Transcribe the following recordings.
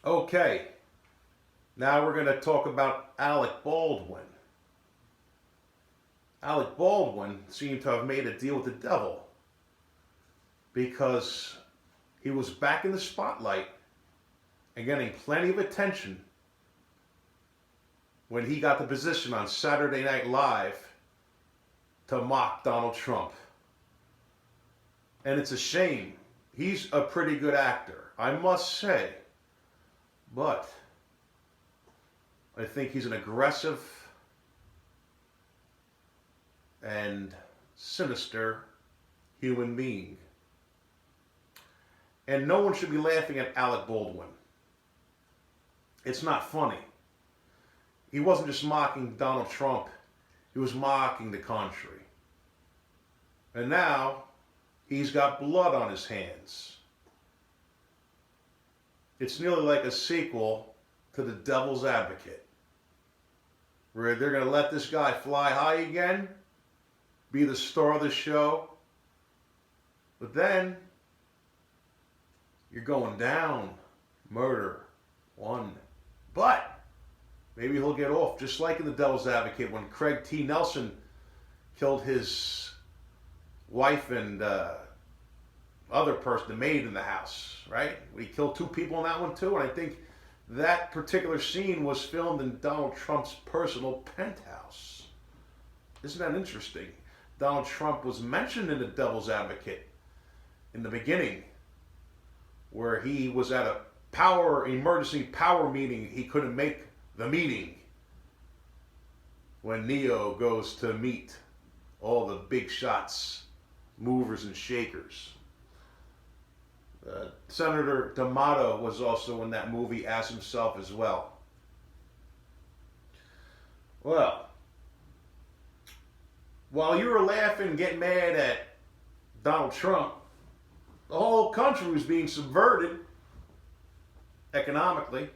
Okay, now we're going to talk about Alec Baldwin. Alec Baldwin seemed to have made a deal with the devil because he was back in the spotlight and getting plenty of attention when he got the position on Saturday Night Live to mock Donald Trump. And it's a shame. He's a pretty good actor, I must say. But I think he's an aggressive and sinister human being. And no one should be laughing at Alec Baldwin. It's not funny. He wasn't just mocking Donald Trump, he was mocking the country. And now he's got blood on his hands. It's nearly like a sequel to The Devil's Advocate, where they're going to let this guy fly high again, be the star of the show, but then you're going down. Murder. One. But maybe he'll get off, just like in The Devil's Advocate when Craig T. Nelson killed his wife and other person, the maid in the house, right? We killed two people in that one too, and I think that particular scene was filmed in Donald Trump's personal penthouse. Isn't that interesting? Donald Trump was mentioned in The Devil's Advocate in the beginning, where he was at a emergency power meeting. He couldn't make the meeting when Neo goes to meet all the big shots, movers and shakers. Senator D'Amato was also in that movie as himself as well. Well, while you were laughing, getting mad at Donald Trump, the whole country was being subverted economically.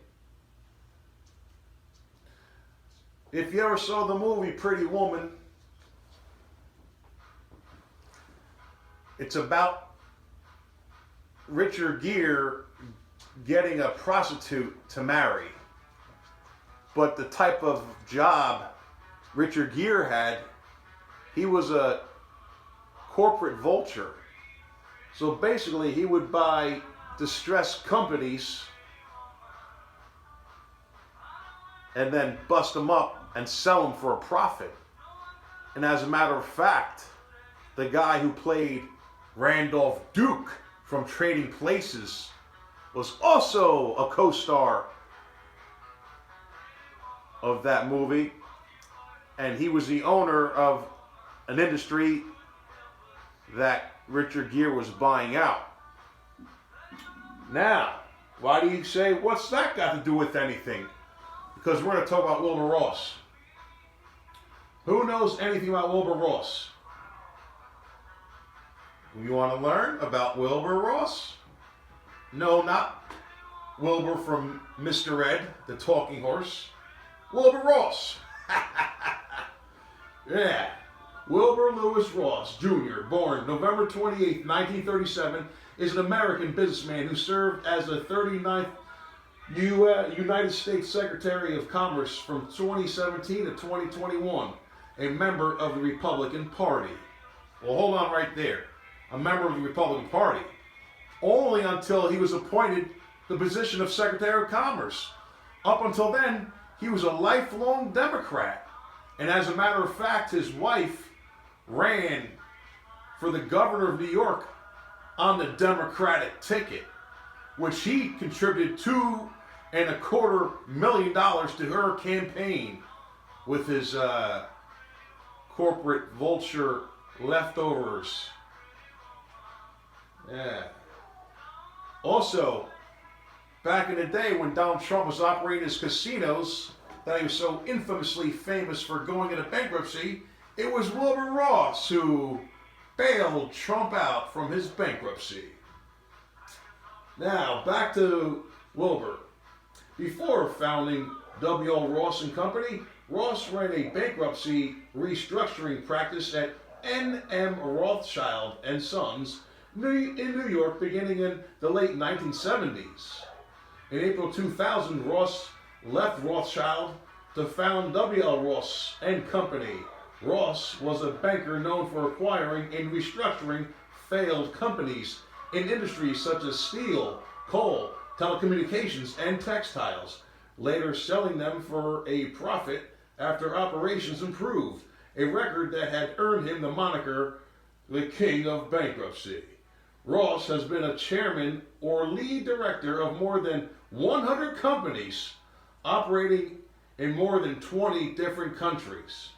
If you ever saw the movie Pretty Woman, it's about Richard Gere getting a prostitute to marry. But the type of job Richard Gere had, he was a corporate vulture. So basically, he would buy distressed companies and then bust them up and sell them for a profit. And as a matter of fact, the guy who played Randolph Duke from Trading Places was also a co-star of that movie. And he was the owner of an industry that Richard Gere was buying out. Now, why do you say, what's that got to do with anything? Because we're going to talk about Wilbur Ross. Who knows anything about Wilbur Ross? You want to learn about Wilbur Ross? No, not Wilbur from Mr. Ed, the talking horse. Wilbur Ross. Yeah. Wilbur Lewis Ross, Jr., born November 28, 1937, is an American businessman who served as the 39th United States Secretary of Commerce from 2017 to 2021, a member of the Republican Party. Well, hold on right there. A member of the Republican Party. Only until he was appointed the position of Secretary of Commerce. Up until then, he was a lifelong Democrat. And as a matter of fact, his wife ran for the governor of New York on the Democratic ticket, which he contributed $2.25 million to her campaign with his corporate vulture leftovers. Yeah. Also, back in the day when Donald Trump was operating his casinos that he was so infamously famous for going into bankruptcy, it was Wilbur Ross who bailed Trump out from his bankruptcy. Now, back to Wilbur. Before founding W.L. Ross and Company, Ross ran a bankruptcy restructuring practice at N.M. Rothschild and Sons in New York beginning in the late 1970s. In April 2000, Ross left Rothschild to found W.L. Ross and Company. Ross was a banker known for acquiring and restructuring failed companies in industries such as steel, coal, telecommunications, and textiles, later selling them for a profit after operations improved, a record that had earned him the moniker the King of Bankruptcy. Ross has been a chairman or lead director of more than 100 companies operating in more than 20 different countries.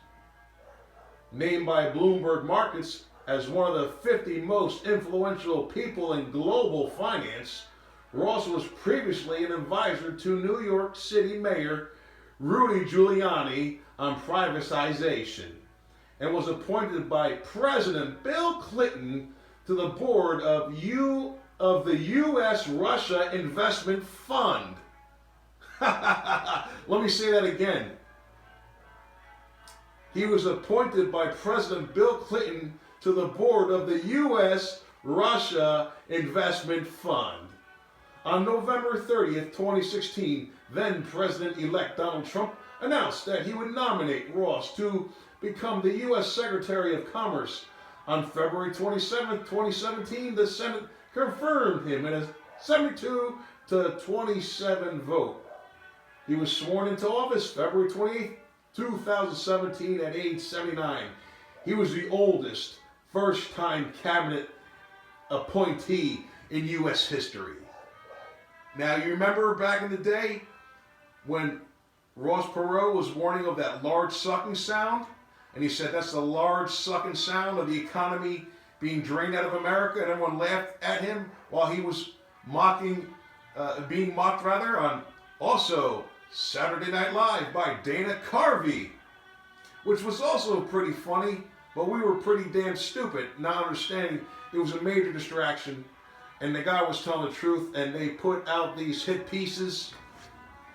Named by Bloomberg Markets as one of the 50 most influential people in global finance, Ross was previously an advisor to New York City Mayor Rudy Giuliani on privatization and was appointed by President Bill Clinton to the board of the U.S.-Russia Investment Fund. Let me say that again. He was appointed by President Bill Clinton to the board of the U.S.-Russia Investment Fund. On November 30th, 2016, then President-elect Donald Trump announced that he would nominate Ross to become the U.S. Secretary of Commerce. On February 27th, 2017, the Senate confirmed him in a 72-27 vote. He was sworn into office February 28th, 2017 at age 79. He was the oldest first-time cabinet appointee in U.S. history. Now, you remember back in the day when Ross Perot was warning of that large sucking sound? And he said that's the large sucking sound of the economy being drained out of America, and everyone laughed at him while he was being mocked on also Saturday Night Live by Dana Carvey, which was also pretty funny, but we were pretty damn stupid not understanding it was a major distraction, and the guy was telling the truth, and they put out these hit pieces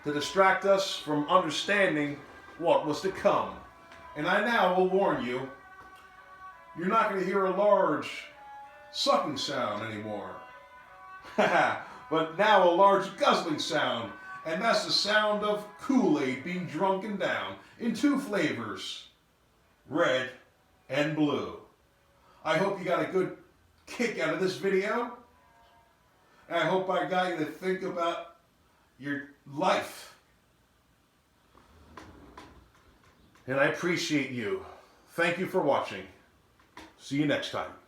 to distract us from understanding what was to come. And I now will warn you, you're not going to hear a large sucking sound anymore. But now a large guzzling sound. And that's the sound of Kool-Aid being drunken down in two flavors, red and blue. I hope you got a good kick out of this video. And I hope I got you to think about your life. And I appreciate you. Thank you for watching. See you next time.